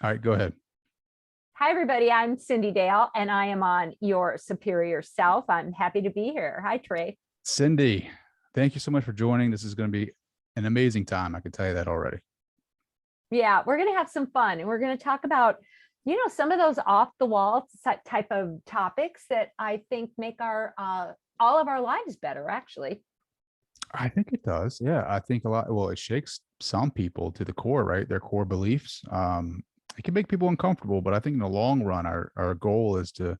All right, go ahead. Hi, everybody. I'm Cyndi Dale, and I am on Your Superior Self. I'm happy to be here. Hi, Trey. Cyndi, thank you so much for joining. This is going to be an amazing time. I can tell you that already. Yeah, we're going to have some fun, and we're going to talk about, some of those off the wall type of topics that I think make our all of our lives better, actually. I think it does. Yeah, I think a lot. Well, it shakes some people to the core, right? Their core beliefs. It can make people uncomfortable, but I think in the long run, our goal is to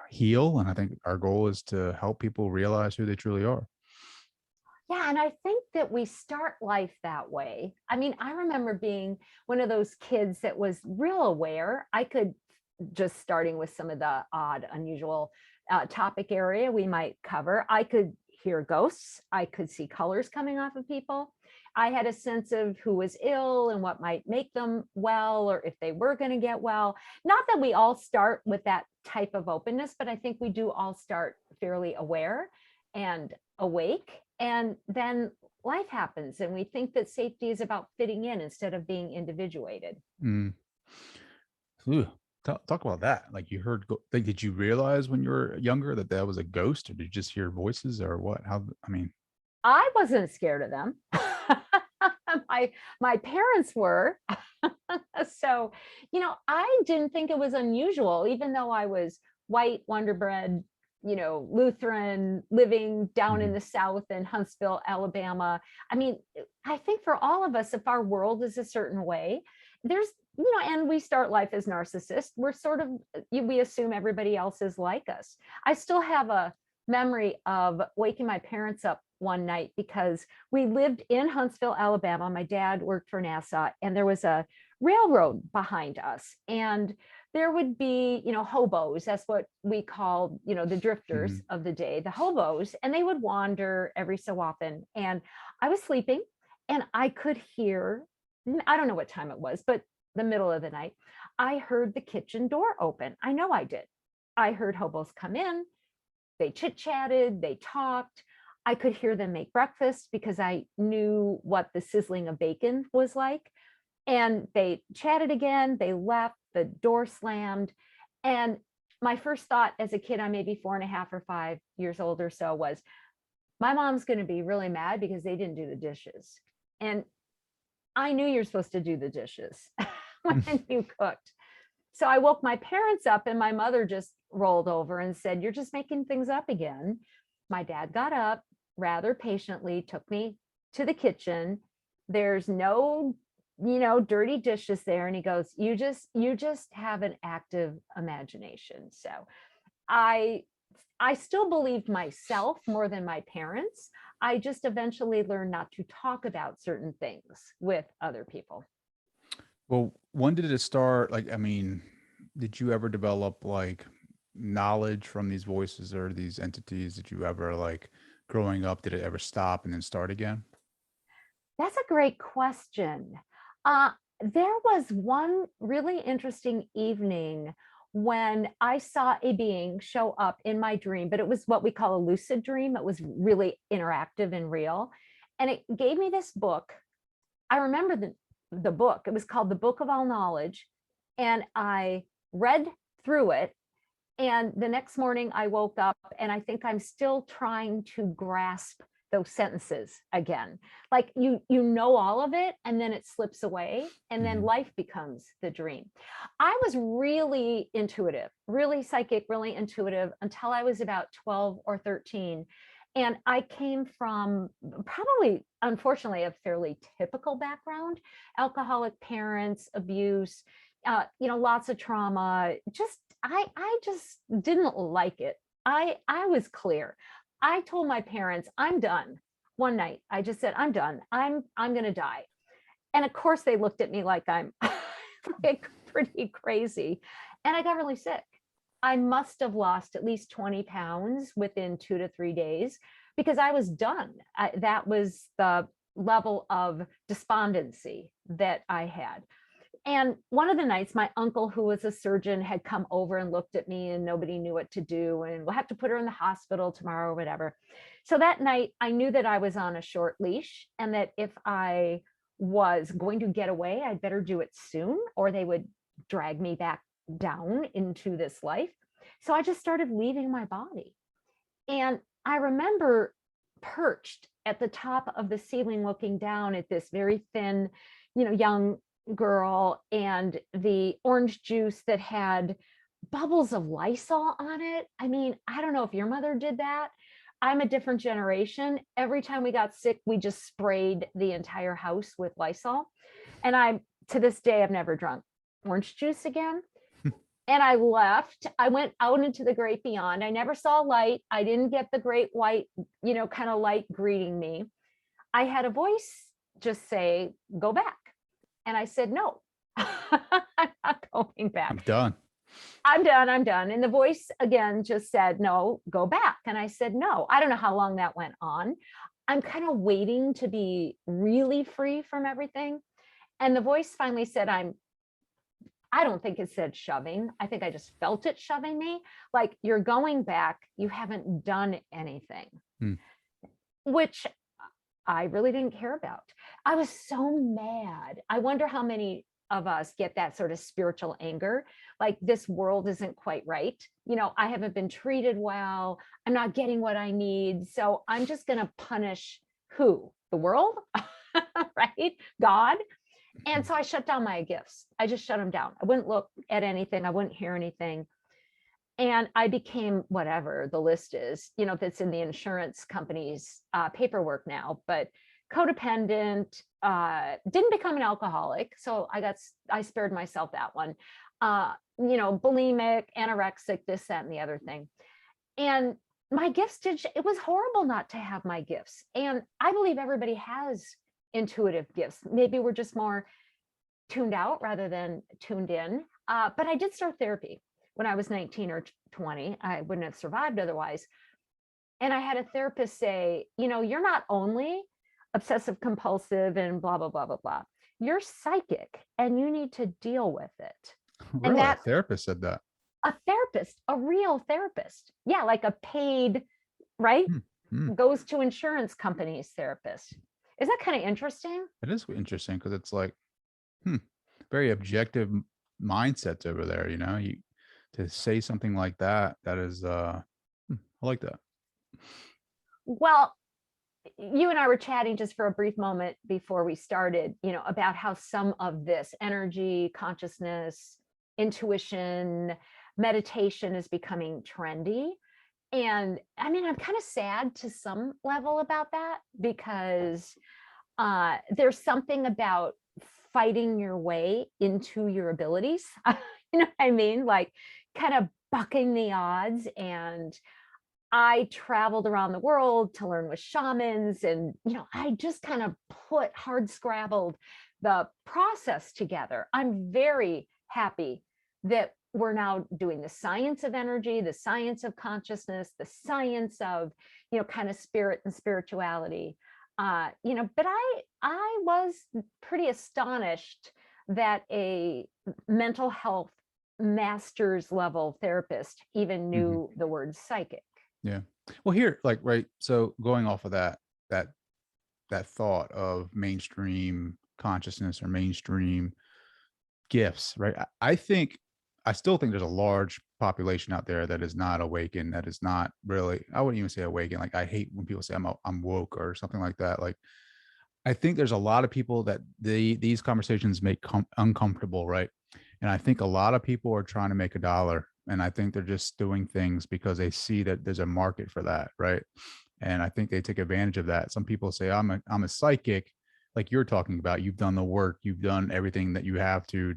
heal, and I think our goal is to help people realize who they truly are. Yeah, and I think that we start life that way. I mean, I remember being one of those kids that was real aware. I could just starting with some of the odd, unusual topic area we might cover. I could hear ghosts. I could see colors coming off of people. I had a sense of who was ill and what might make them well, or if they were going to get well. Not that we all start with that type of openness, but I think we do all start fairly aware and awake. And then life happens, and we think that safety is about fitting in instead of being individuated. Mm. Ooh, talk about that. Like you heard, like, did you realize when you were younger that that was a ghost, or did you just hear voices, or what? How? I mean, I wasn't scared of them. my parents were. So, I didn't think it was unusual, even though I was white, Wonder Bread, Lutheran, living down in mhm. the South in Huntsville, Alabama. I mean, I think for all of us, if our world is a certain way, there's, and we start life as narcissists, we're sort of, we assume everybody else is like us. I still have a memory of waking my parents up one night because we lived in Huntsville, Alabama. My dad worked for NASA, and there was a railroad behind us. And there would be, hobos. That's what we called, the drifters Mhm. of the day, the hobos, and they would wander every so often. And I was sleeping, and I could hear, I don't know what time it was, but the middle of the night, I heard the kitchen door open. I know I did. I heard hobos come in. They chit chatted, they talked. I could hear them make breakfast because I knew what the sizzling of bacon was like. And they chatted again, they left, the door slammed. And my first thought as a kid, I may be 4.5 or 5 years old or so, was my mom's going to be really mad because they didn't do the dishes. And I knew you're supposed to do the dishes when you cooked. So I woke my parents up, and my mother just rolled over and said, "You're just making things up again." My dad got up rather patiently, took me to the kitchen. There's no, dirty dishes there. And he goes, you just have an active imagination. So I I still believed myself more than my parents. I just eventually learned not to talk about certain things with other people. Well, when did it start? Like, I mean, did you ever develop like knowledge from these voices or these entities? Did you ever like growing up? Did it ever stop and then start again? That's a great question. Uh, there was one really interesting evening when I saw a being show up in my dream, but it was what we call a lucid dream. It was really interactive and real. And it gave me this book. I remember the book. It was called The Book of All Knowledge. And I read through it. And the next morning I woke up, and I think I'm still trying to grasp those sentences again. Like you know all of it, and then it slips away, and then Mhm. life becomes the dream. I was really intuitive, really psychic, really intuitive until I was about 12 or 13. And I came from probably, unfortunately, a fairly typical background: alcoholic parents, abuse, lots of trauma. I just didn't like it. I was clear. I told my parents, I'm done. One night, I just said, I'm done. I'm going to die. And of course, they looked at me like I'm like pretty crazy. And I got really sick. I must have lost at least 20 pounds within 2 to 3 days because I was done. That was the level of despondency that I had. And one of the nights, my uncle, who was a surgeon, had come over and looked at me, and nobody knew what to do. And we'll have to put her in the hospital tomorrow or whatever. So that night, I knew that I was on a short leash, and that if I was going to get away, I'd better do it soon, or they would drag me back down into this life. So I just started leaving my body. And I remember perched at the top of the ceiling looking down at this very thin, young girl, and the orange juice that had bubbles of Lysol on it. I mean, I don't know if your mother did that. I'm a different generation. Every time we got sick, we just sprayed the entire house with Lysol. And to this day, I've never drunk orange juice again. And I left. I went out into the great beyond. I never saw light. I didn't get the great white, kind of light greeting me. I had a voice just say, go back. And I said, no, I'm not going back. I'm done. I'm done. And the voice again just said, no, go back. And I said, no. I don't know how long that went on. I'm kind of waiting to be really free from everything. And the voice finally said, I don't think it said shoving. I think I just felt it shoving me. Like, you're going back. You haven't done anything, which I really didn't care about. I was so mad. I wonder how many of us get that sort of spiritual anger. Like, this world isn't quite right. I haven't been treated well. I'm not getting what I need. So I'm just going to punish who? The world, right? God. And so I shut down my gifts. I just shut them down. I wouldn't look at anything. I wouldn't hear anything. And I became whatever the list is, that's in the insurance company's paperwork now, but codependent, didn't become an alcoholic. So I spared myself that one. Bulimic, anorexic, this, that, and the other thing. And my gifts it was horrible not to have my gifts. And I believe everybody has intuitive gifts. Maybe we're just more tuned out rather than tuned in. But I did start therapy when I was 19 or 20. I wouldn't have survived otherwise. And I had a therapist say, you're not only obsessive compulsive and blah, blah, blah, blah, blah. You're psychic and you need to deal with it. Really? And that A therapist said that? A therapist, a real therapist. Yeah, like a paid, right? Goes to insurance companies therapist. Is that kind of interesting? It is interesting because it's like, very objective mindsets over there. You to say something like that is, I like that. Well, you and I were chatting just for a brief moment before we started, about how some of this energy, consciousness, intuition, meditation is becoming trendy. And I mean, I'm kind of sad to some level about that, because there's something about fighting your way into your abilities. You know what I mean? Like, kind of bucking the odds. And I traveled around the world to learn with shamans. And, I just kind of hard scrabbled the process together. I'm very happy that we're now doing the science of energy, the science of consciousness, the science of, kind of spirit and spirituality. But I was pretty astonished that a mental health master's level therapist even knew the word psychic. Yeah. Well, here, like, right. So going off of that thought of mainstream consciousness or mainstream gifts, right? I still think there's a large population out there that is not awakened, that is not really, I wouldn't even say awakened. Like, I hate when people say I'm woke or something like that. Like, I think there's a lot of people that these conversations make uncomfortable, right? And I think a lot of people are trying to make a dollar, and I think they're just doing things because they see that there's a market for that, right? And I think they take advantage of that. Some people say I'm a psychic, like you're talking about. You've done the work, you've done everything that you have to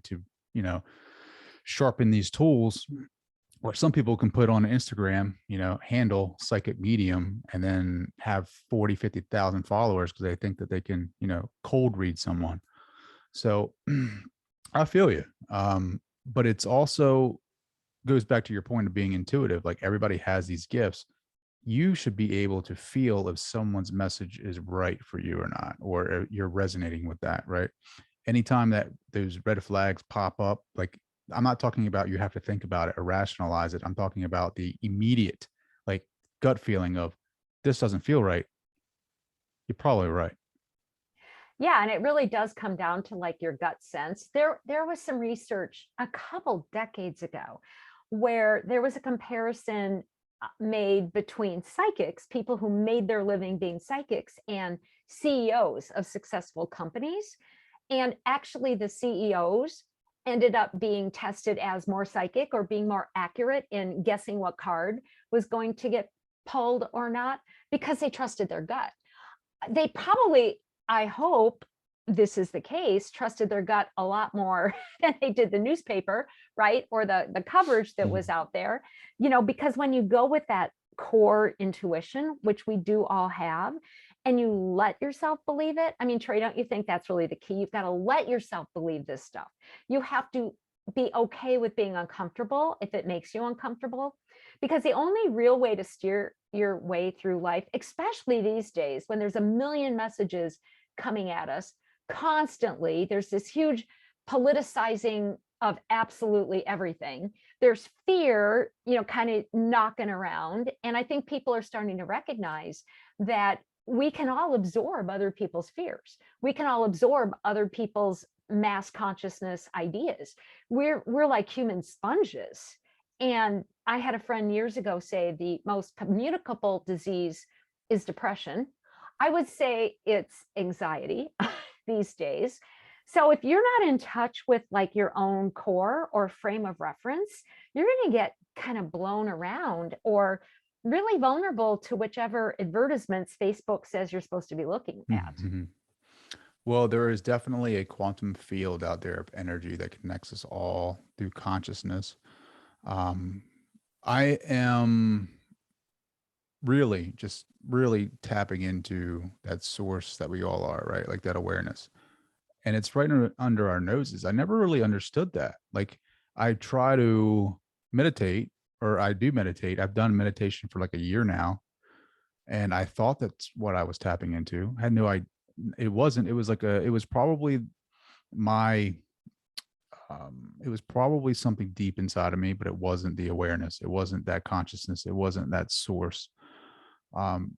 sharpen these tools. Or some people can put on Instagram, handle psychic medium, and then have 40, 50,000 followers because they think that they can, cold read someone. So I feel you. But it's also goes back to your point of being intuitive. Like, everybody has these gifts. You should be able to feel if someone's message is right for you or not, or you're resonating with that, right? Anytime that those red flags pop up, like, I'm not talking about you have to think about it or rationalize it. I'm talking about the immediate, like, gut feeling of this doesn't feel right. You're probably right. Yeah, and it really does come down to like your gut sense. There was some research a couple decades ago where there was a comparison made between psychics, people who made their living being psychics, and CEOs of successful companies. And actually the CEOs ended up being tested as more psychic or being more accurate in guessing what card was going to get pulled or not, because they trusted their gut. They probably, I hope this is the case, trusted their gut a lot more than they did the newspaper, right? Or the coverage that was out there, because when you go with that core intuition, which we do all have, and you let yourself believe it. I mean, Trey, don't you think that's really the key? You've got to let yourself believe this stuff. You have to be okay with being uncomfortable if it makes you uncomfortable, because the only real way to steer your way through life, especially these days when there's a million messages coming at us constantly, there's this huge politicizing of absolutely everything. There's fear, kind of knocking around. And I think people are starting to recognize that we can all absorb other people's fears. We can all absorb other people's mass consciousness ideas. We're like human sponges. And I had a friend years ago say the most communicable disease is depression. I would say it's anxiety these days. So if you're not in touch with like your own core or frame of reference, you're going to get kind of blown around or really vulnerable to whichever advertisements Facebook says you're supposed to be looking at. Mhm. Well, there is definitely a quantum field out there of energy that connects us all through consciousness. Um, I am really tapping into that source that we all are, right? Like that awareness. And it's right under our noses. I never really understood that. Like I try to meditate, or I do meditate. I've done meditation for like a year now. And I thought that's what I was tapping into. I had no idea. It wasn't. It was like it was probably my, it was probably something deep inside of me, but it wasn't the awareness. It wasn't that consciousness. It wasn't that source. Um,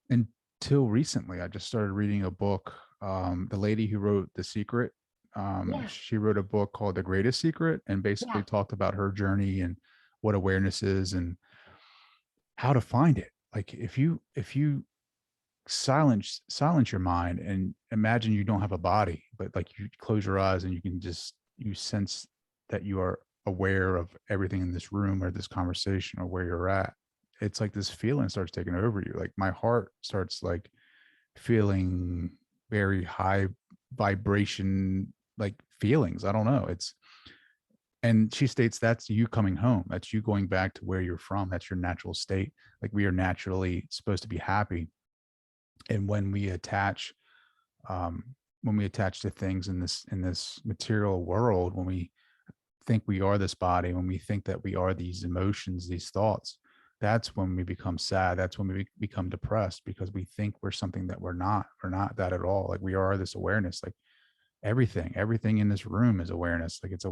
until recently, I just started reading a book. The lady who wrote The Secret, Yeah. she wrote a book called The Greatest Secret, and basically Yeah. talked about her journey and what awareness is and how to find it. Like if you silence your mind and imagine you don't have a body, but like you close your eyes and you can just you sense that you are aware of everything in this room or this conversation or where you're at. It's like this feeling starts taking over you. Like my heart starts like feeling very high vibration, like feelings. I don't know. It's, and she states that's you coming home. That's you going back to where you're from. That's your natural state. Like we are naturally supposed to be happy. And um, when we attach to things in this material world, when we think we are this body, when we think that we are these emotions, these thoughts, that's when we become sad. That's when we become depressed, because we think we're something that we're not. We're not that at all. Like we are this awareness. Like everything in this room is awareness. Like it's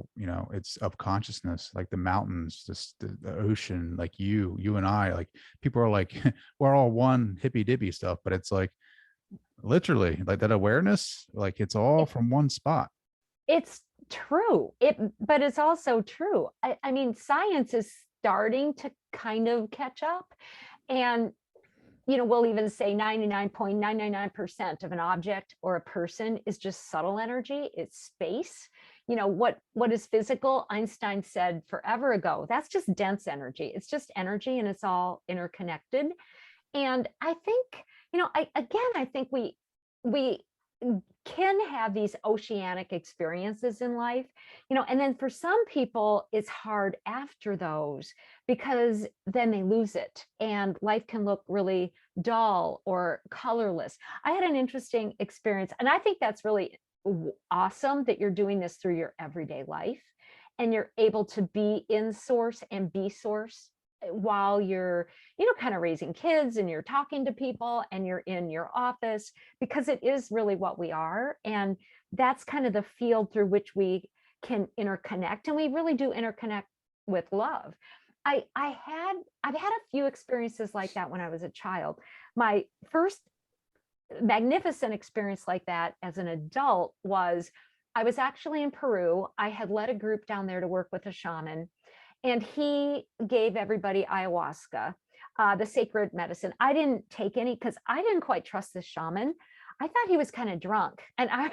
it's of consciousness. Like the mountains, just the ocean, like you and I. Like people are like we're all one, hippy dippy stuff, but it's like literally like that awareness, like it's all from one spot. It's true. But it's also true. I mean, science is starting to kind of catch up. And we'll even say 99.999% of an object or a person is just subtle energy. It's space. What is physical? Einstein said forever ago, that's just dense energy. It's just energy and it's all interconnected. And I think, I think we can have these oceanic experiences in life, and then for some people it's hard after those, because then they lose it and life can look really dull or colorless. I had an interesting experience, and I think that's really awesome that you're doing this through your everyday life and you're able to be in source and be source while you're kind of raising kids and you're talking to people and you're in your office, because it is really what we are. And that's kind of the field through which we can interconnect, and we really do interconnect with love. I've had a few experiences like that when I was a child. My first magnificent experience like that as an adult was I was actually in Peru. I had led a group down there to work with a shaman, and he gave everybody ayahuasca, the sacred medicine. I didn't take any because I didn't quite trust this shaman. I thought he was kind of drunk, and I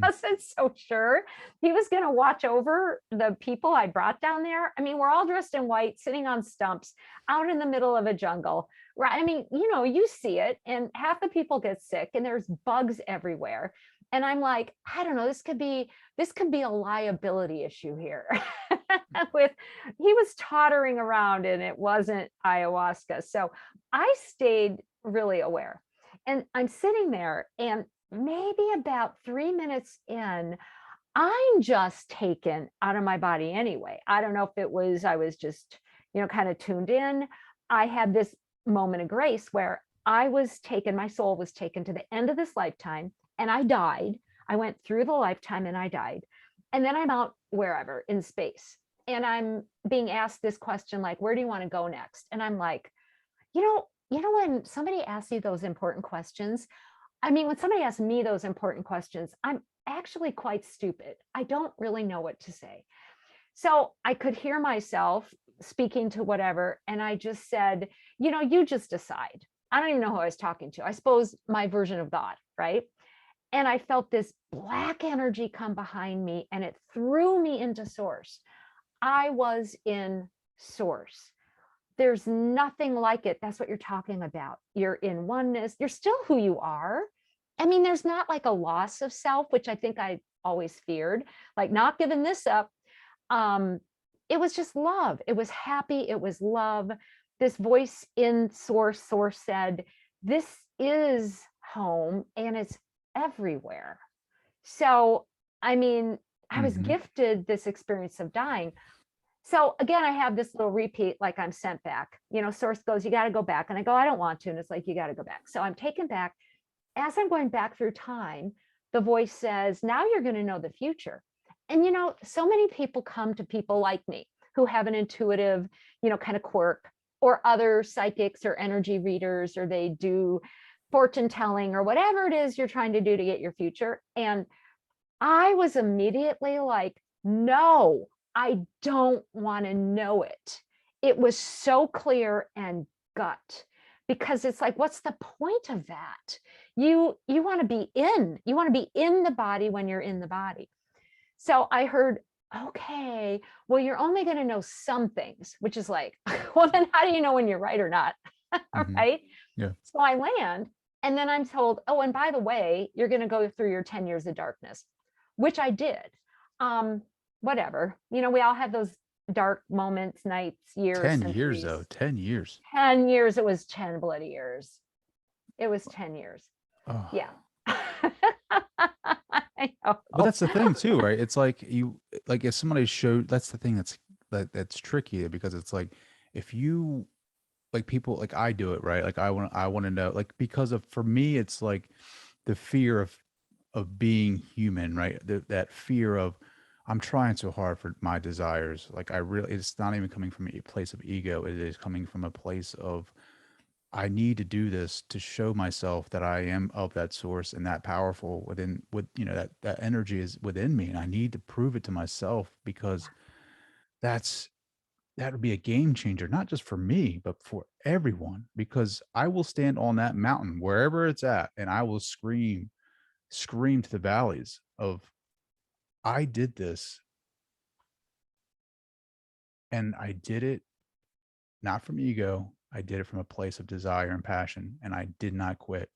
wasn't so sure he was going to watch over the people I brought down there. I mean, we're all dressed in white, sitting on stumps out in the middle of a jungle, right? I mean, you see it, and half the people get sick, and there's bugs everywhere. And I'm like, I don't know, this could be a liability issue here. With he was tottering around, and it wasn't ayahuasca. So I stayed really aware. And I'm sitting there, and maybe about 3 minutes in, I'm just taken out of my body anyway. I don't know if it was, I was just, kind of tuned in. I had this moment of grace where I was taken, my soul was taken to the end of this lifetime, and I died. I went through the lifetime and I died. And then I'm out wherever in space. And I'm being asked this question, like, where do you want to go next? And I'm like, when somebody asks you those important questions, I mean, when somebody asks me those important questions, I'm actually quite stupid. I don't really know what to say. So I could hear myself speaking to whatever. And I just said, you just decide. I don't even know who I was talking to. I suppose my version of God, right? And I felt this black energy come behind me, and it threw me into source. I was in source. There's nothing like it. That's what you're talking about. You're in oneness. You're still who you are. I mean, there's not like a loss of self, which I think I always feared, like not giving this up. It was just love. It was happy. It was love. This voice in source said, this is home, and it's everywhere. So, I mean, I was gifted this experience of dying. So again, I have this little repeat, like I'm sent back. Source goes, you got to go back. And I go, I don't want to. And it's like, you got to go back. So I'm taken back. As I'm going back through time, the voice says, now you're going to know the future. And, so many people come to people like me who have an intuitive, kind of quirk, or other psychics or energy readers, or they do fortune telling, or whatever it is you're trying to do to get your future. And I was immediately like, no, I don't want to know it. It was so clear and gut, because it's like, what's the point of that? You want to be in the body when you're in the body. So I heard, okay, well, you're only going to know some things, which is like, well, then how do you know when you're right or not? Right? Yeah. So I land, and then I'm told, oh, and by the way, you're going to go through your 10 years of darkness, which I did. Whatever, we all have those dark moments, nights, years. 10 years though, 10 years. 10 years. It was 10 bloody years. It was 10 years. Oh. Yeah. I know. But that's the thing too, right? It's like if somebody showed, that's the thing that's tricky, because it's like, if you, like, people, like I do it, right? Like I want to know, like, because for me, it's like the fear of being human, right? That fear of, I'm trying so hard for my desires. Like it's not even coming from a place of ego. It is coming from a place of, I need to do this to show myself that I am of that source and that powerful that energy is within me. And I need to prove it to myself, because that would be a game changer, not just for me, but for everyone, because I will stand on that mountain wherever it's at, and I will scream to the valleys of, I did this, and I did it not from ego. I did it from a place of desire and passion, and I did not quit.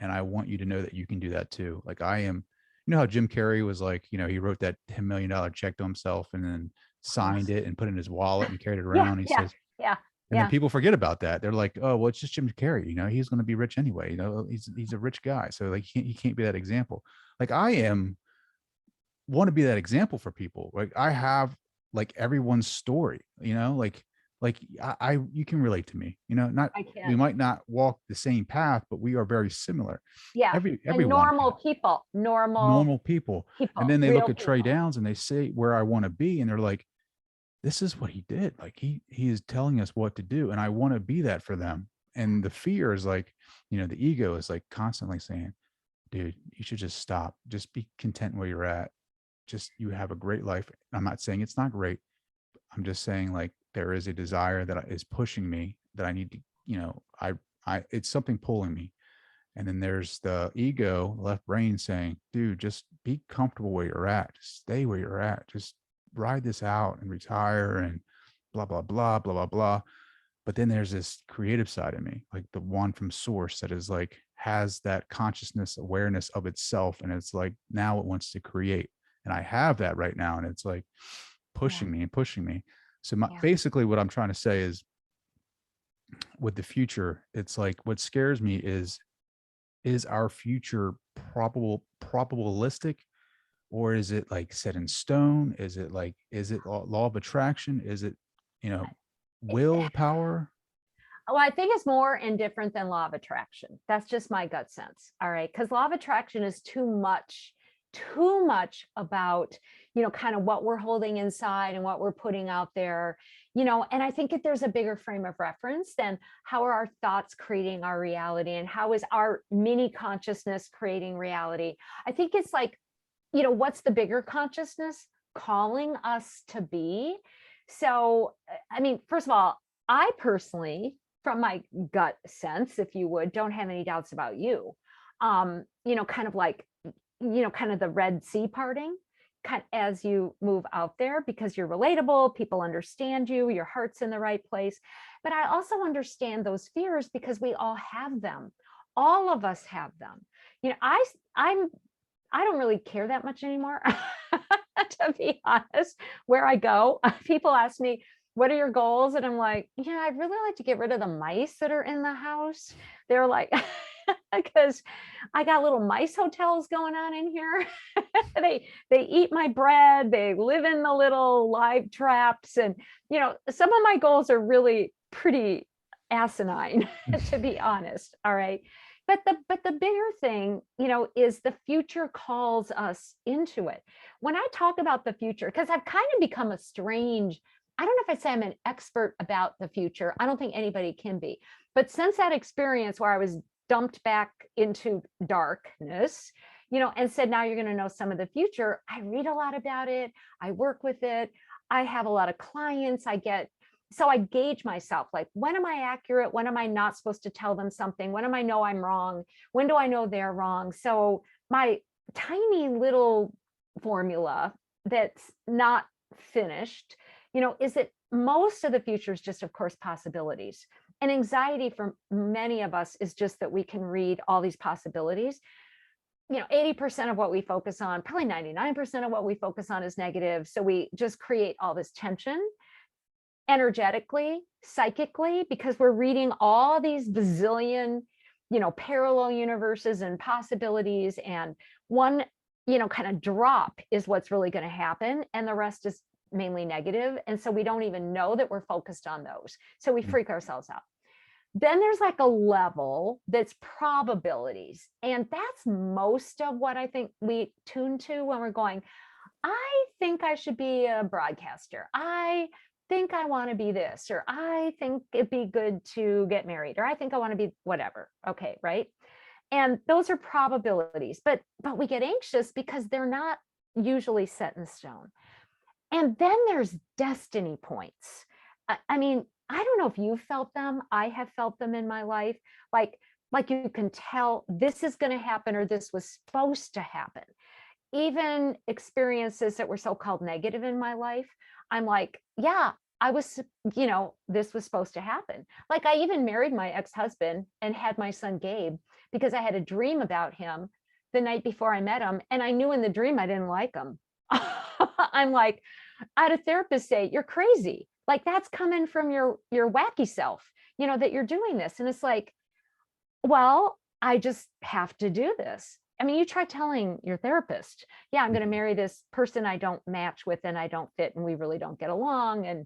And I want you to know that you can do that too. Like I am, how Jim Carrey was like, he wrote that $10 million check to himself and then signed it and put it in his wallet and carried it around. He says, and then people forget about that. They're like, oh, well, it's just Jim Carrey. He's going to be rich anyway. He's a rich guy. So like, he can't be that example. Like I want to be that example for people. Like I have like everyone's story, like you can relate to me, we might not walk the same path, but we are very similar. Yeah. Everyone normal people. And then they look at Trey Downs and they say where I want to be. And they're like, this is what he did. Like he is telling us what to do. And I want to be that for them. And the fear is like, the ego is like constantly saying, dude, you should just stop. Just be content where you're at. Just, you have a great life. I'm not saying it's not great. I'm just saying, like, there is a desire that is pushing me, that I need to, it's something pulling me. And then there's the ego, left brain, saying, dude, just be comfortable where you're at. Just stay where you're at. Just ride this out and retire and blah, blah, blah, blah, blah, blah. But then there's this creative side of me, like the one from source, that is like, has that consciousness awareness of itself. And it's like, now it wants to create. And I have that right now. And it's like Yeah. pushing me and pushing me. So Yeah. basically what I'm trying to say is, with the future, it's like, what scares me is our future probabilistic, or is it like set in stone? Is it like, is it law of attraction? Is it, willpower? Well, I think it's more indifferent than law of attraction. That's just my gut sense. All right. Because law of attraction is too much about, kind of what we're holding inside and what we're putting out there, and I think that there's a bigger frame of reference than how are our thoughts creating our reality, and how is our mini consciousness creating reality. I think it's like, what's the bigger consciousness calling us to be? So, I mean, first of all, I personally, from my gut sense, if you would, don't have any doubts about you. Kind of like, kind of the Red Sea parting, kind as you move out there, because you're relatable, people understand you, your heart's in the right place. But I also understand those fears, because we all have them. All of us have them. I don't really care that much anymore, to be honest. Where I go, people ask me, what are your goals? And I'm like, I'd really like to get rid of the mice that are in the house. They're like, because I got little mice hotels going on in here. They eat my bread. They live in the little live traps. And, some of my goals are really pretty asinine, to be honest. All right. But the bigger thing, is the future calls us into it. When I talk about the future, because I've kind of become I don't know if I'd say I'm an expert about the future. I don't think anybody can be. But since that experience where I was dumped back into darkness, and said, now you're going to know some of the future, I read a lot about it. I work with it. I have a lot of clients. So I gauge myself, like, when am I accurate? When am I not supposed to tell them something? When am I know I'm wrong? When do I know they're wrong? So my tiny little formula that's not finished, is that most of the future is just, of course, possibilities. And anxiety for many of us is just that we can read all these possibilities. 80% of what we focus on, probably 99% of what we focus on, is negative. So we just create all this tension energetically, psychically, because we're reading all these bazillion, parallel universes and possibilities. And one, kind of drop is what's really going to happen. And the rest is mainly negative. And so we don't even know that we're focused on those. So we freak ourselves out. Then there's like a level that's probabilities. And that's most of what I think we tune to when we're going, I think I should be a broadcaster. I think I want to be this, or I think it'd be good to get married, or I think I want to be whatever. Okay, right? And those are probabilities, but we get anxious because they're not usually set in stone. And then there's destiny points. I mean, I don't know if you felt them. I have felt them in my life. Like you can tell this is going to happen, or this was supposed to happen. Even experiences that were so-called negative in my life, I'm like, yeah, I was, this was supposed to happen. Like, I even married my ex-husband and had my son Gabe because I had a dream about him the night before I met him. And I knew in the dream I didn't like him. I'm like, I had a therapist say, you're crazy. Like, that's coming from your wacky self, that you're doing this. And it's like, well, I just have to do this. I mean, you try telling your therapist, yeah, I'm going to marry this person I don't match with and I don't fit and we really don't get along. And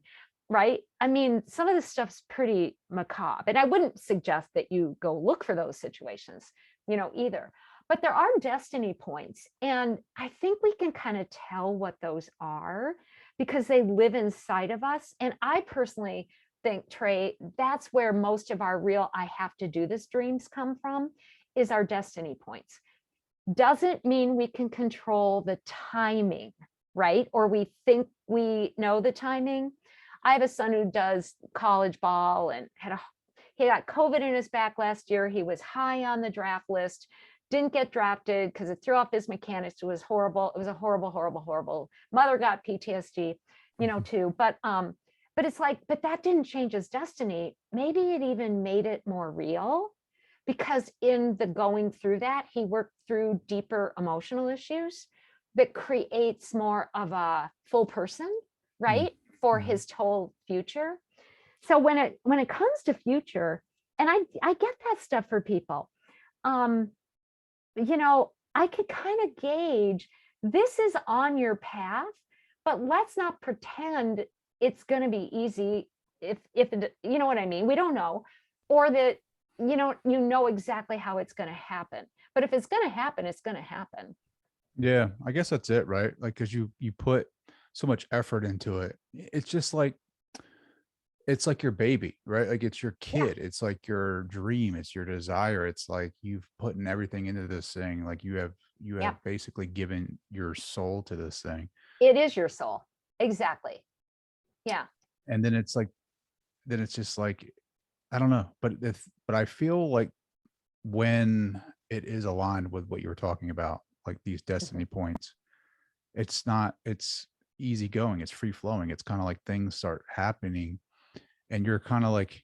right. I mean, some of this stuff's pretty macabre. And I wouldn't suggest that you go look for those situations, either. But there are destiny points. And I think we can kind of tell what those are because they live inside of us. And I personally think, Trey, that's where most of our real I have to do this dreams come from, is our destiny points. Doesn't mean we can control the timing, right? Or we think we know the timing. I have a son who does college ball and he got COVID in his back last year. He was high on the draft list, didn't get drafted because it threw off his mechanics. It was horrible. It was a horrible, horrible, horrible. Mother got PTSD, too. But it's like, but that didn't change his destiny. Maybe it even made it more real, because in the going through that, he worked through deeper emotional issues that creates more of a full person, right? For his whole future. So when it comes to future, and I get that stuff for people, I could kind of gauge, this is on your path, but let's not pretend it's going to be easy if you know what I mean? We don't know, or that, you know exactly how it's going to happen. But if it's going to happen, it's going to happen. Yeah, I guess that's it, right? Like, because you put so much effort into it. It's just like, it's like your baby, right? Like, it's your kid. It's like your dream. It's your desire. It's like you've put in everything into this thing. Like you have basically given your soul to this thing. It is your soul. Exactly. Yeah. And then it's like, then it's just like, I don't know, but I feel like when it is aligned with what you were talking about, like these destiny points, it's easy going. It's free flowing. It's kind of like things start happening, and you're kind of like,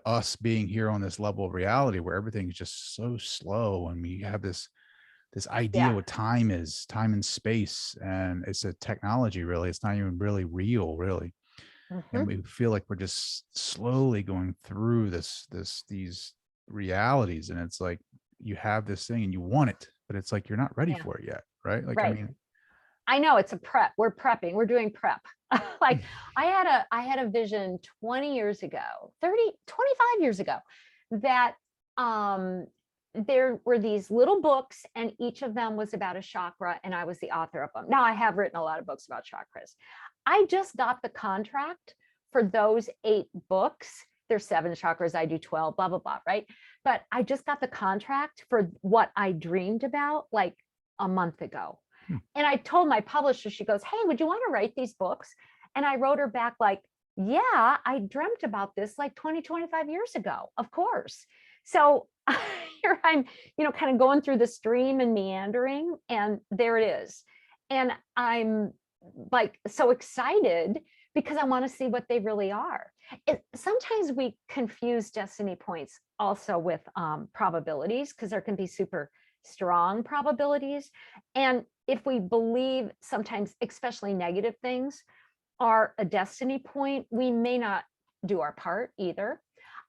us being here on this level of reality where everything's just so slow, and we have this idea what time is, time and space, and it's a technology, really. It's not even really real, really. And we feel like we're just slowly going through these realities, and it's like you have this thing and you want it, but it's like you're not ready for it yet, right? Like, I mean, I know it's a prep. We're prepping. We're doing prep. Like I had a vision 20 years ago, 25 years ago, that there were these little books, and each of them was about a chakra, and I was the author of them. Now, I have written a lot of books about chakras. I just got the contract for those 8 books. There's 7 chakras. I do 12, blah, blah, blah, right? But I just got the contract for what I dreamed about like a month ago. And I told my publisher, she goes, "Hey, would you want to write these books?" And I wrote her back like, "Yeah, I dreamt about this like 20, 25 years ago, of course." So here I'm, kind of going through the stream and meandering, and there it is. And I'm like so excited because I want to see what they really are. Sometimes we confuse destiny points also with probabilities, because there can be super strong probabilities. And if we believe sometimes, especially negative things, are a destiny point, we may not do our part either.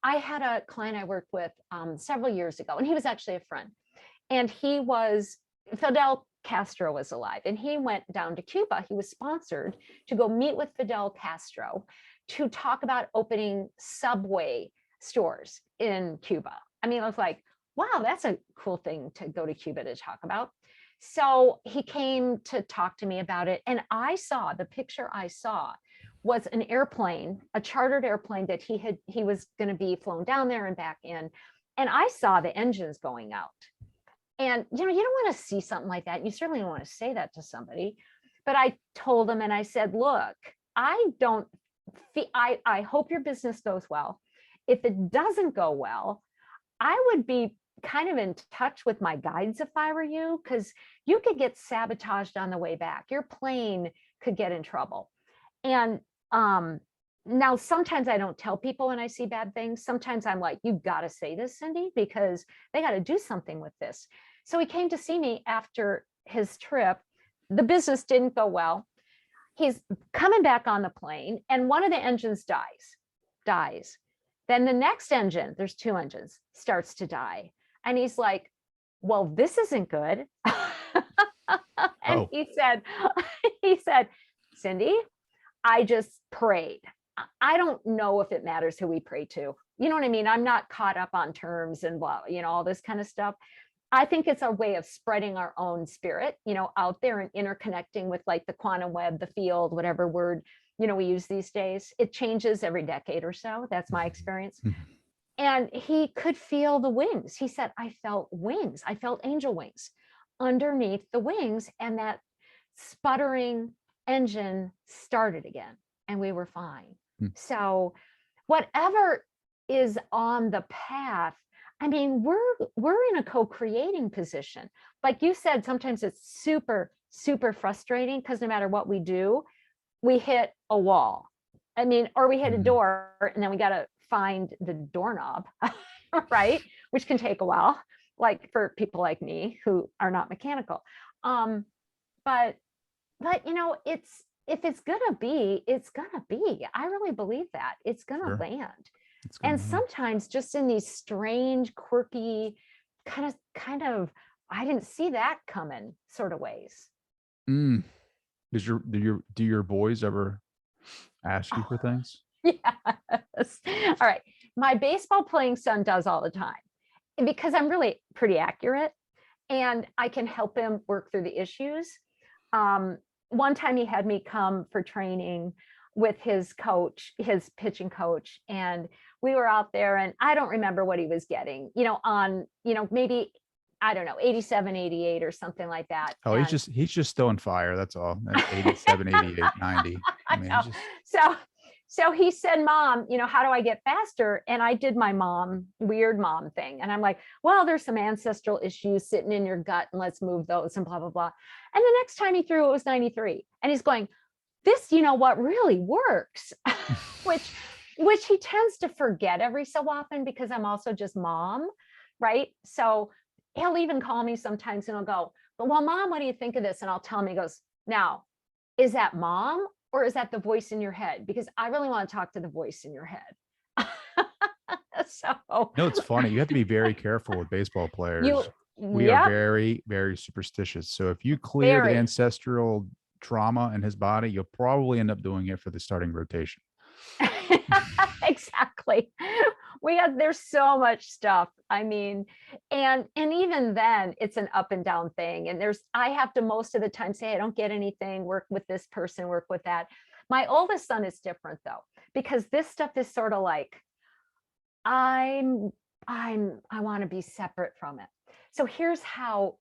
I had a client I worked with several years ago, and he was actually a friend. And Fidel Castro was alive, and he went down to Cuba. He was sponsored to go meet with Fidel Castro to talk about opening Subway stores in Cuba. I mean, I was like, wow, that's a cool thing to go to Cuba to talk about. So he came to talk to me about it. And the picture I saw was an airplane, a chartered airplane that he was going to be flown down there and back in. And I saw the engines going out. And, you don't want to see something like that. You certainly don't want to say that to somebody. But I told him, and I said, look, I hope your business goes well. If it doesn't go well, I would be kind of in touch with my guides if I were you, because you could get sabotaged on the way back. Your plane could get in trouble. And now sometimes I don't tell people when I see bad things. Sometimes I'm like, you got to say this, Cyndi, because they got to do something with this. So he came to see me after his trip. The business didn't go well. He's coming back on the plane, and one of the engines dies. Then the next engine, there's 2 engines, starts to die. And he's like, well, this isn't good. And he said, Cyndi, I just prayed. I don't know if it matters who we pray to. You know what I mean? I'm not caught up on terms and blah, all this kind of stuff. I think it's a way of spreading our own spirit, out there and interconnecting with like the quantum web, the field, whatever word we use these days. It changes every decade or so. That's my experience. And he could feel the wings. He said, I felt wings. I felt angel wings underneath the wings. And that sputtering engine started again, and we were fine. So whatever is on the path, I mean, we're in a co-creating position. Like you said, sometimes it's super, super frustrating because no matter what we do, we hit a wall. I mean, or we hit a door and then we got to find the doorknob, right? Which can take a while, like for people like me who are not mechanical. But it's, if it's gonna be, it's gonna be. I really believe that it's gonna land. And sometimes just in these strange, quirky, kind of, I didn't see that coming sort of ways. Do your boys ever ask you for things? Yes. All right. My baseball playing son does all the time, and because I'm really pretty accurate and I can help him work through the issues. One time he had me come for training with his coach, his pitching coach, and we were out there, and I don't remember what he was getting, on, maybe, I don't know, 87, 88 or something like that. Oh, and he's just throwing fire. That's all. That's 87, 88, 90. I mean, so he said, Mom, how do I get faster? And I did my weird mom thing. And I'm like, well, there's some ancestral issues sitting in your gut, and let's move those and blah, blah, blah. And the next time he threw, it was 93. And he's going, this, what really works, which he tends to forget every so often because I'm also just mom, right? So he'll even call me sometimes and he'll go, well, Mom, what do you think of this? And I'll tell him, he goes, now, is that Mom or is that the voice in your head? Because I really want to talk to the voice in your head. So it's funny. You have to be very careful with baseball players. We are very, very superstitious. So if you clear the ancestral trauma in his body, you'll probably end up doing it for the starting rotation. Exactly. There's so much stuff. I mean, and even then it's an up and down thing. And I have to most of the time say, I don't get anything, work with this person, work with that. My oldest son is different though, because this stuff is sort of like, I want to be separate from it. So here's how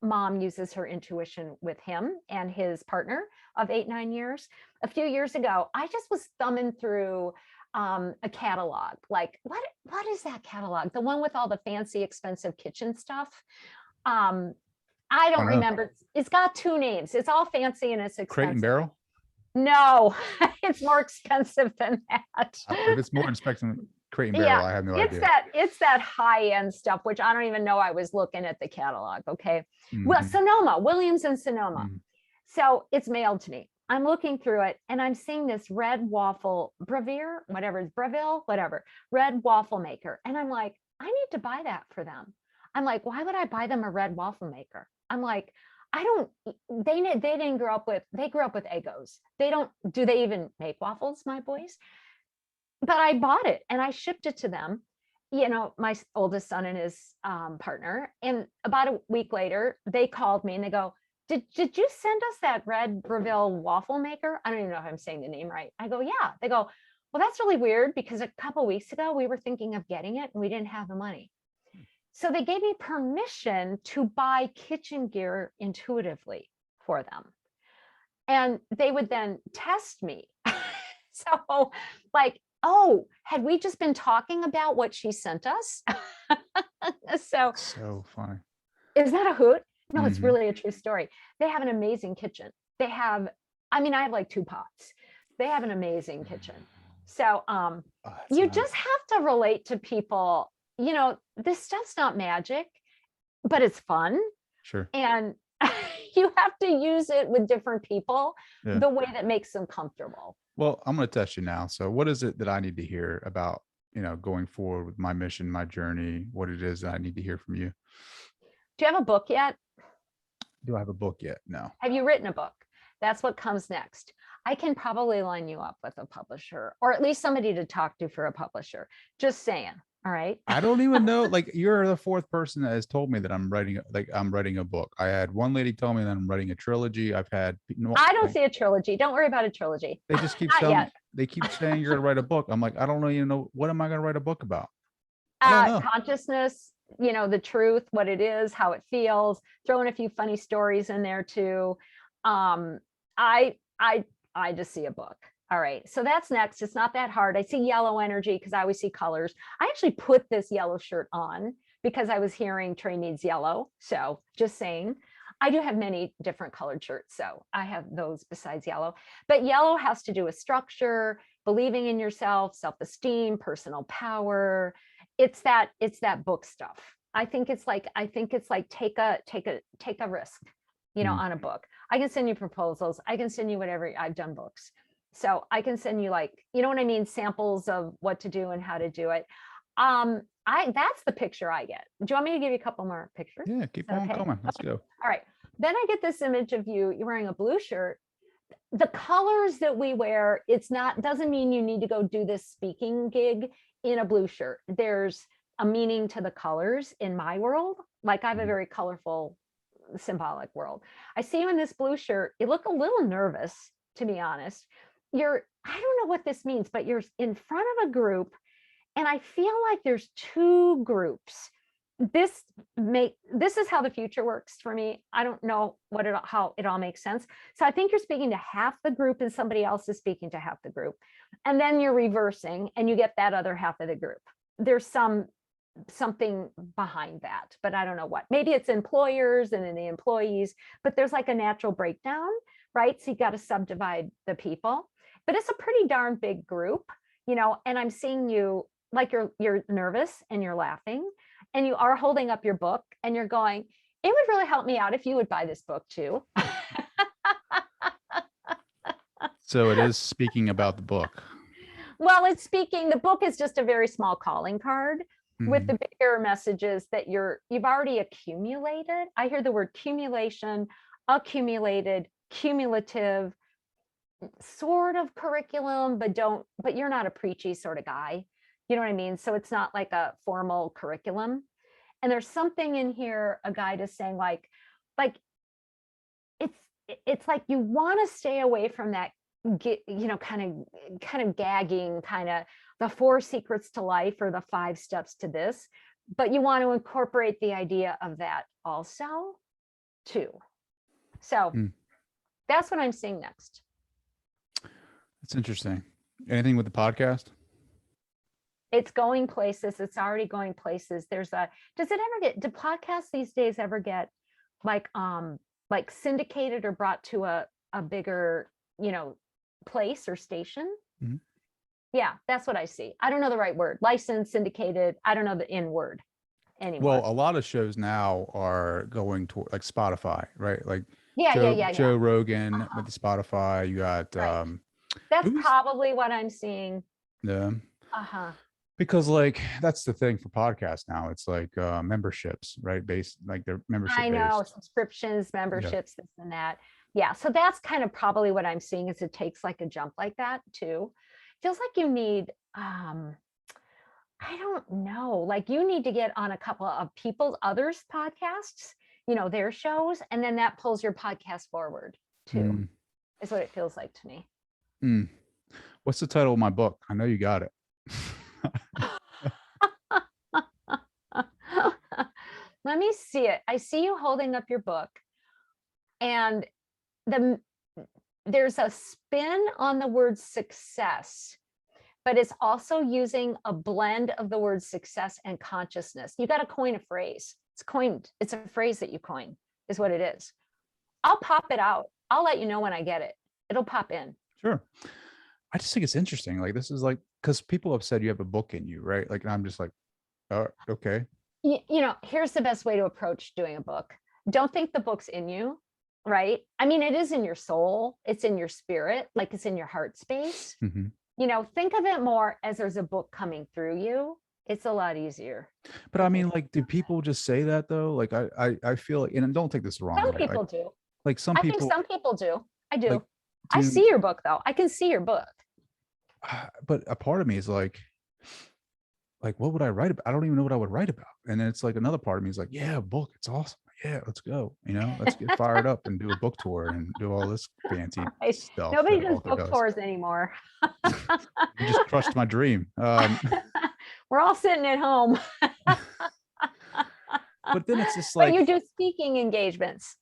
Mom uses her intuition with him and his partner of 8-9 years. A few years ago, I just was thumbing through a catalog. Like, what is that catalog? The one with all the fancy, expensive kitchen stuff. I don't remember. It's got 2 names. It's all fancy and it's expensive. Crate and Barrel? No, it's more expensive than that. If it's more expensive, Crate and Barrel, I have no idea. It's that high-end stuff, which I don't even know I was looking at the catalog. Okay. Well, Sonoma, Williams and Sonoma. So it's mailed to me. I'm looking through it and I'm seeing this red waffle Breville, red waffle maker. And I'm like, I need to buy that for them. I'm like, why would I buy them a red waffle maker? I'm like, they didn't grow up with, they grew up with Eggos. Do they even make waffles, my boys? But I bought it and I shipped it to them, my oldest son and his partner. And about a week later, they called me and they go, did you send us that red Breville waffle maker? I don't even know if I'm saying the name right. I go, yeah. They go, well, that's really weird because a couple of weeks ago, we were thinking of getting it and we didn't have the money. So they gave me permission to buy kitchen gear intuitively for them. And they would then test me. So like, oh, had we just been talking about what she sent us? So funny. Is that a hoot? No, it's really a true story. They have an amazing kitchen. I have like 2 pots. They have an amazing kitchen. So you just have to relate to people. This stuff's not magic, but it's fun. Sure. And you have to use it with different people the way that makes them comfortable. Well, I'm going to test you now. So what is it that I need to hear about, going forward with my mission, my journey, what it is that I need to hear from you? Do you have a book yet? Do I have a book yet? No. Have you written a book? That's what comes next. I can probably line you up with a publisher, or at least somebody to talk to for a publisher. Just saying. All right. I don't even know. Like, you're the fourth person that has told me that I'm writing a book. I had one lady tell me that I'm writing a trilogy. I've had I don't see a trilogy. Don't worry about a trilogy. they just keep Not telling yet. they keep saying you're gonna write a book. I'm like, I don't know, what am I gonna write a book about? I don't know. Consciousness, the truth, what it is, how it feels, throw in a few funny stories in there too. I just see a book. All right, so that's next. It's not that hard. I see yellow energy because I always see colors. I actually put this yellow shirt on because I was hearing Trey needs yellow. So just saying, I do have many different colored shirts. So I have those besides yellow, but yellow has to do with structure, believing in yourself, self-esteem, personal power. It's that book stuff. I think it's like take a risk, on a book. I can send you proposals. I can send you whatever. I've done books. So I can send you what I mean, samples of what to do and how to do it. That's the picture I get. Do you want me to give you a couple more pictures? Yeah, keep on coming. Let's go. All right. Then I get this image of you're wearing a blue shirt. The colors that we wear, doesn't mean you need to go do this speaking gig in a blue shirt. There's a meaning to the colors in my world. Like, I have a very colorful, symbolic world. I see you in this blue shirt. You look a little nervous, to be honest. I don't know what this means, but you're in front of a group, and I feel like there's two groups. This is how the future works for me. I don't know how it all makes sense. So I think you're speaking to half the group and somebody else is speaking to half the group. And then you're reversing and you get that other half of the group. There's something behind that, but I don't know what. Maybe it's employers and then the employees, but there's like a natural breakdown, right? So you got to subdivide the people, but it's a pretty darn big group, and I'm seeing you like you're nervous and you're laughing and you are holding up your book and you're going, it would really help me out if you would buy this book too. So it is speaking about the book. Well, the book is just a very small calling card with the bigger messages that you've already accumulated. I hear the word accumulation, accumulated, cumulative, sort of curriculum, but you're not a preachy sort of guy. You know what I mean? So it's not like a formal curriculum. And there's something in here, a guide is saying like it's like you want to stay away from that, kind of gagging, kind of the 4 secrets to life or the 5 steps to this, but you want to incorporate the idea of that also too. So that's what I'm seeing next. That's interesting. Anything with the podcast? It's going places. It's already going places. Do podcasts these days ever get like syndicated or brought to a bigger, place or station? Mm-hmm. Yeah, that's what I see. I don't know the right word. Licensed, syndicated. I don't know the in word anymore. Well, a lot of shows now are going to like Spotify, right? Like Joe Rogan with the Spotify. You got that's probably what I'm seeing. Yeah. Because that's the thing for podcasts now. It's like memberships, right? Based like they're membership. I know, subscriptions, memberships, this and that. Yeah. So that's kind of probably what I'm seeing is it takes like a jump like that too. Feels like you need, I don't know, like you need to get on a couple of others' podcasts, their shows, and then that pulls your podcast forward too, is what it feels like to me. What's the title of my book? I know you got it. Let me see it. I see you holding up your book, and there's a spin on the word success, but it's also using a blend of the word success and consciousness. You got to coin a phrase. It's coined. It's a phrase that you coin, is what it is. I'll pop it out. I'll let you know when I get it. It'll pop in. Sure. I just think it's interesting. Like, this is like, because people have said you have a book in you, right? Like, and I'm just like, oh, okay. Here's the best way to approach doing a book. Don't think the book's in you, right? I mean, it is in your soul. It's in your spirit, like it's in your heart space. Think of it more as there's a book coming through you. It's a lot easier. But I mean, like, do people just say that though? Like, I feel like, and don't take this wrong. Some people do. Like some people. I think some people do. I do. I see your book though. I can see your book. But a part of me is like like, what would I write about? I don't even know what I would write about. And then it's like another part of me is like, yeah, a book. It's awesome. Yeah, let's go. Let's get fired up and do a book tour and do all this fancy Right. stuff Nobody that does author book does. tours anymore. You just crushed my dream. We're all sitting at home. But then it's just But like, you do speaking engagements.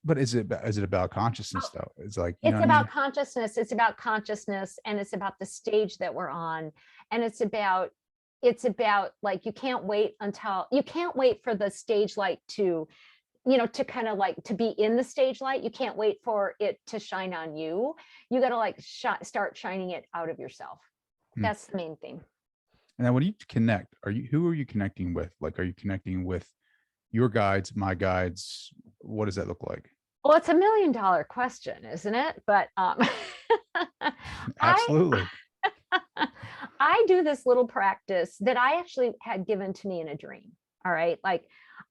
but is it about consciousness though? It's like, you know It's what I mean? about consciousness. It's about consciousness, and it's about the stage that we're on. And it's about like, you can't wait for the stage light to, to kind of like to be in the stage light. You can't wait for it to shine on you. You got to like start shining it out of yourself. That's the main thing. And then when you connect, who are you connecting with? Like, are you connecting with your guides, my guides? What does that look like? Well, it's $1 million question, isn't it? But Absolutely. I do this little practice that I actually had given to me in a dream. All right. Like,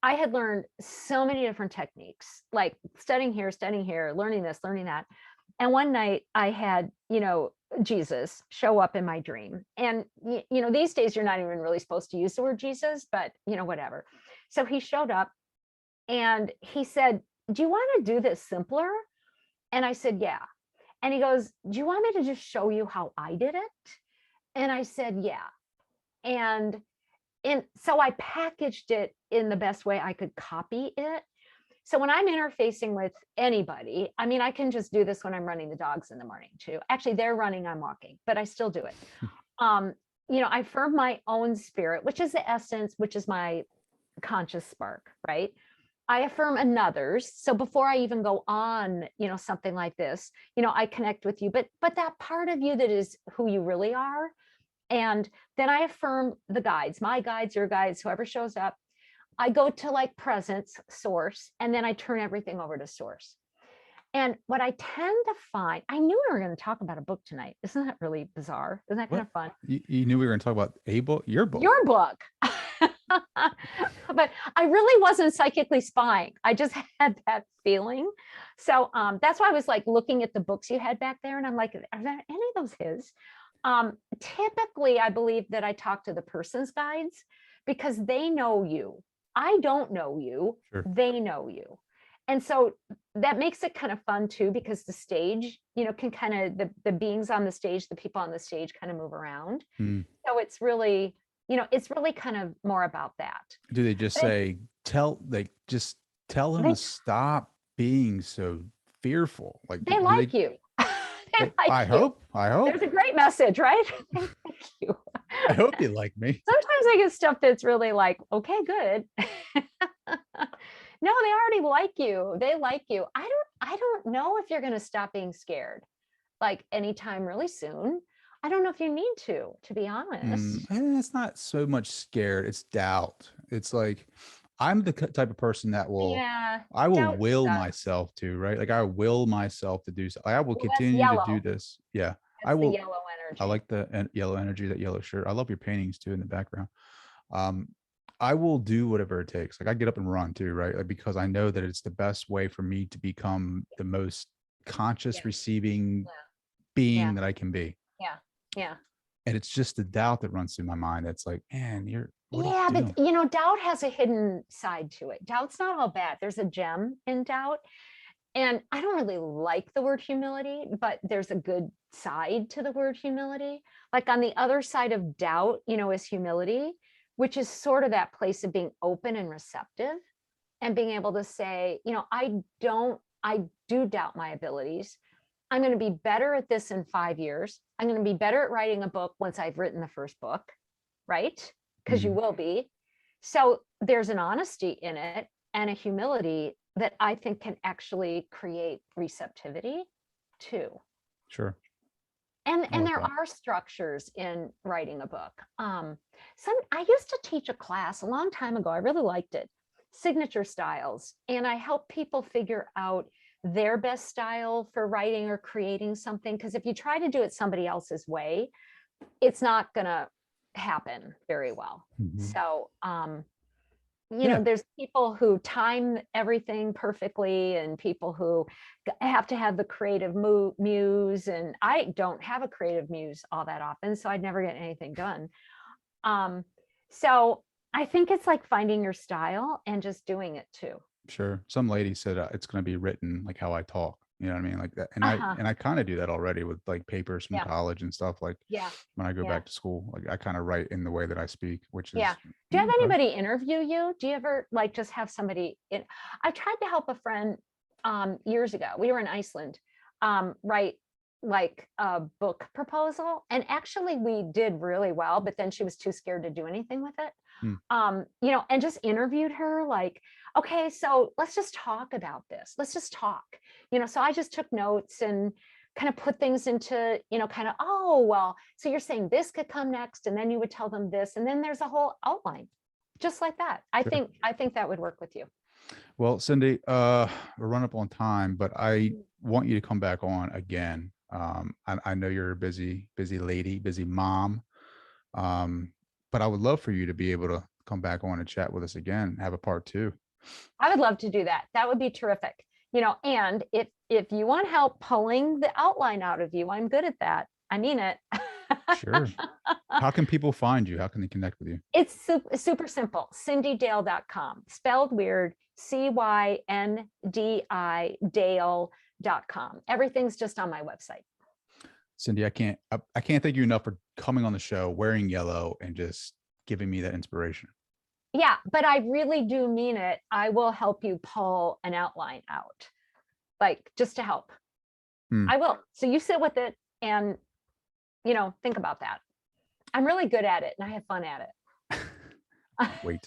I had learned so many different techniques, like studying here, learning this, learning that. And one night I had, Jesus show up in my dream. And, these days you're not even really supposed to use the word Jesus, but, whatever. So he showed up and he said, do you want to do this simpler? And I said, yeah. And he goes, do you want me to just show you how I did it? And I said, yeah. And so I packaged it in the best way I could copy it. So when I'm interfacing with anybody, I mean, I can just do this when I'm running the dogs in the morning too. Actually, they're running, I'm walking, but I still do it. I affirm my own spirit, which is the essence, which is my conscious spark, right? I affirm another's. So before I even go on, something like this, I connect with you, but that part of you that is who you really are. And then I affirm the guides, my guides, your guides, whoever shows up. I go to like presence, source, and then I turn everything over to source. And what I tend to find, I knew we were going to talk about a book tonight. Isn't that really bizarre? Isn't that kind of fun? You knew we were going to talk about a book, your book. Your book. But I really wasn't psychically spying. I just had that feeling. So that's why I was like looking at the books you had back there. And I'm like, are there any of those his? Typically, I believe that I talk to the person's guides because they know you. I don't know you. Sure. They know you. And so that makes it kind of fun too, because the stage, can kind of, the beings on the stage, the people on the stage kind of move around. So it's really, it's really kind of more about that. Do they just tell them to stop being so fearful? Like they like you. I hope. There's a great message, right? Thank you. I hope you like me. Sometimes I get stuff that's really like, okay, good. No, they already like you. They like you. I don't know if you're going to stop being scared like anytime really soon. I don't know if you need to be honest. It's not so much scared. It's doubt. It's like, I'm the type of person that I will will myself to, right? Like I will myself to do so. I will continue to do this. Yeah. That's the yellow energy. I like the yellow energy, that yellow shirt. I love your paintings too in the background. I will do whatever it takes. Like I get up and run too, right? Like, because I know that it's the best way for me to become the most conscious receiving being that I can be. Yeah. Yeah. And it's just the doubt that runs through my mind. That's like, man, but doubt has a hidden side to it. Doubt's not all bad. There's a gem in doubt. And I don't really like the word humility, but there's a good side to the word humility. Like on the other side of doubt, is humility, which is sort of that place of being open and receptive and being able to say, I do doubt my abilities. I'm going to be better at this in 5 years. I'm going to be better at writing a book once I've written the first book, right? Because you will be. So there's an honesty in it and a humility that I think can actually create receptivity too. Sure. And there are structures in writing a book. I used to teach a class a long time ago. I really liked it. Signature styles. And I help people figure out their best style for writing or creating something. Because if you try to do it somebody else's way, it's not going to happen very well. So Yeah, there's people who time everything perfectly and people who have to have the creative muse. And I don't have a creative muse all that often, so I'd never get anything done. So I think it's like finding your style and just doing it too. sure. Some lady said it's going to be written like how I talk. You know what I mean? Like that. Uh-huh. And I kind of do that already with like papers from Yeah. college and stuff. Like Yeah. when I go Yeah. back to school, like I kind of write in the way that I speak, which Yeah. is Do you have okay. anybody interview you? Do you ever like just have somebody in? I tried to help a friend years ago. We were in Iceland, write like a book proposal. And actually we did really well, but then she was too scared to do anything with it. Hmm, And just interviewed her like, okay, so let's just talk about this. Let's just talk. So I just took notes and kind of put things into, kind of, oh, well, so you're saying this could come next, and then you would tell them this, and then there's a whole outline, just like that. I sure. think that would work with you. Well, Cyndi, we're running up on time, but I want you to come back on again. I know you're a busy lady, busy mom. But I would love for you to be able to come back on and chat with us again, have a part two. I would love to do that. That would be terrific. And if you want help pulling the outline out of you, I'm good at that. I mean it. Sure. How can people find you? How can they connect with you? It's super simple. CyndiDale.com, spelled weird, CYNDI Dale.com. Everything's just on my website. Cyndi, I can't thank you enough for coming on the show, wearing yellow, and just giving me that inspiration. Yeah, but I really do mean it. I will help you pull an outline out, like just to help. I will. So you sit with it and, think about that. I'm really good at it and I have fun at it. Wait.